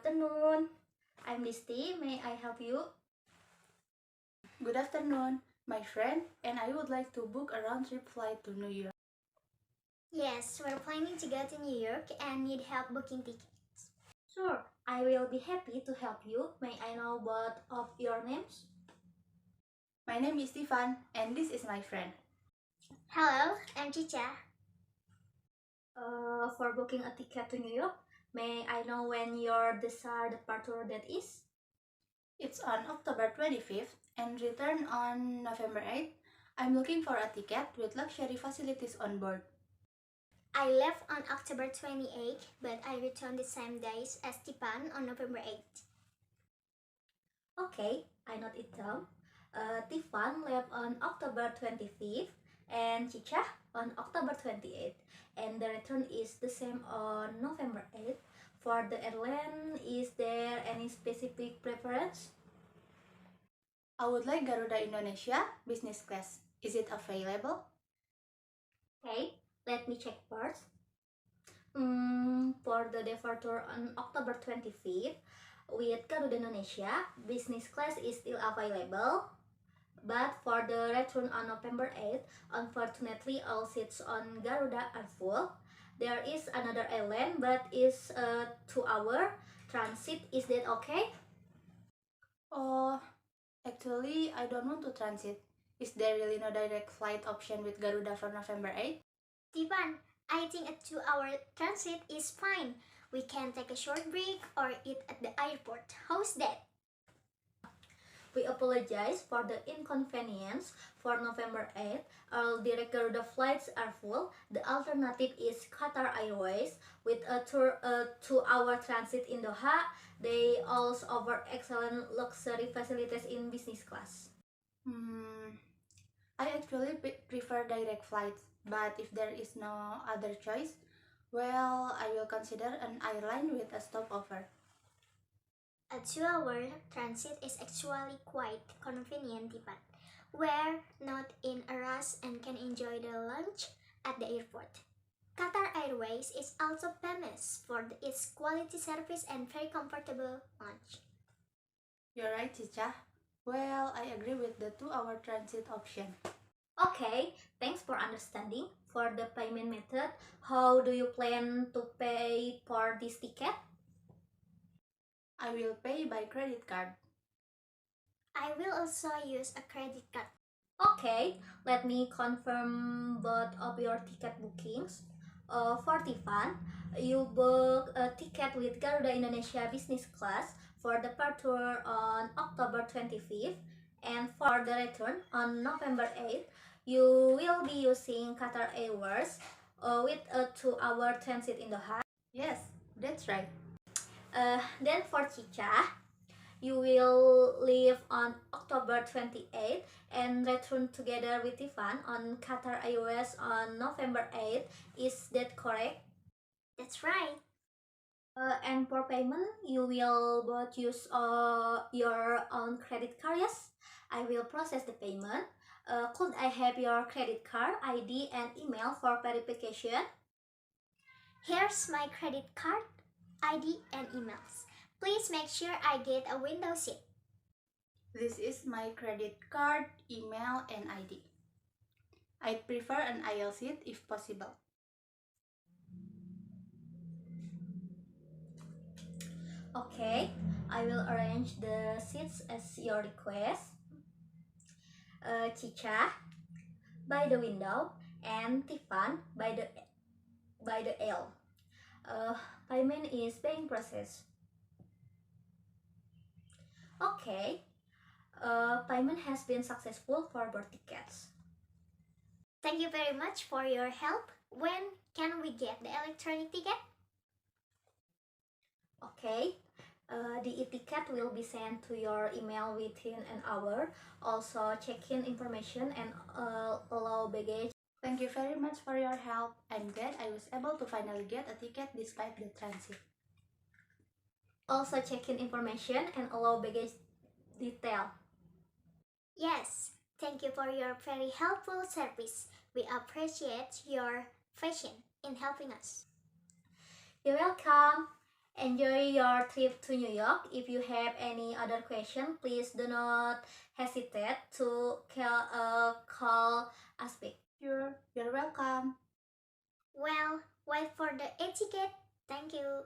afternoon. I'm Disti. May I help you? Good afternoon, my friend, and I would like to book a round-trip flight to New York. Yes, we're planning to go to New York and need help booking tickets. Sure, I will be happy to help you. May I know both of your names? My name is Stefan, and this is my friend. Hello, I'm Chicha. For booking a ticket to New York, may I know when your desired departure date is? It's on October 25th and return on November 8th. I'm looking for a ticket with luxury facilities on board. I left on October 28th, but I returned the same days as Tipan on November 8th. Okay, I note it down. Tiffan left on October 25th and Chicha on October 28th, and the return is the same on November 8th. For the airline, is there any specific preference? I would like Garuda Indonesia business class. Is it available? Okay, let me check first. For the departure on October 25th, with Garuda Indonesia, business class is still available. But for the return on November 8th, unfortunately all seats on Garuda are full. There is another airline, but it's a 2-hour transit. Is that okay? Oh, actually, I don't want to transit. Is there really no direct flight option with Garuda for November 8th? Tipan, I think a 2-hour transit is fine. We can take a short break or eat at the airport. How's that? We apologize for the inconvenience. For November 8th, all direct Garuda flights are full. The alternative is Qatar Airways with a 2-hour transit in Doha. They also offer excellent luxury facilities in business class. I actually prefer direct flights, but if there is no other choice, well, I will consider an airline with a stopover. A 2-hour transit is actually quite convenient, Tipan. We're not in a rush and can enjoy the lunch at the airport. Qatar Airways is also famous for its quality service and very comfortable lunch. You're right, Cica. Well, I agree with the 2-hour transit option. Okay, thanks for understanding. For the payment method, how do you plan to pay for this ticket? I will pay by credit card. I will also use a credit card. Okay, let me confirm both of your ticket bookings. For Tiffan, you book a ticket with Garuda Indonesia Business Class for departure on October 25th, and for the return on November 8th, you will be using Qatar Airways with a 2-hour transit in Doha. Yes, that's right. Then for Chicha, you will leave on October 28th and return together with Tiffan on Qatar Airways on November 8th. Is that correct? That's right. And for payment, you will both use your own credit card, yes? I will process the payment. Could I have your credit card, ID, and email for verification? Here's my credit card, ID, and emails. Please make sure I get a window seat. This is my credit card, email, and ID. I'd prefer an aisle seat if possible. Okay, I will arrange the seats as your request. Chicha by the window and Tiffan by the aisle. Payment is being processed. Okay, payment has been successful for both tickets. Thank you very much for your help. When can we get the electronic ticket? Okay, the e-ticket will be sent to your email within an hour. Also, check-in information and allow baggage. Thank you very much for your help. I'm glad I was able to finally get a ticket despite the transit. Also, check-in information and allow baggage detail. Yes, thank you for your very helpful service. We appreciate your patience in helping us. You're welcome. Enjoy your trip to New York. If you have any other question, please do not hesitate to call us back. Sure, you're welcome. Well, wait for the etiquette. Thank you.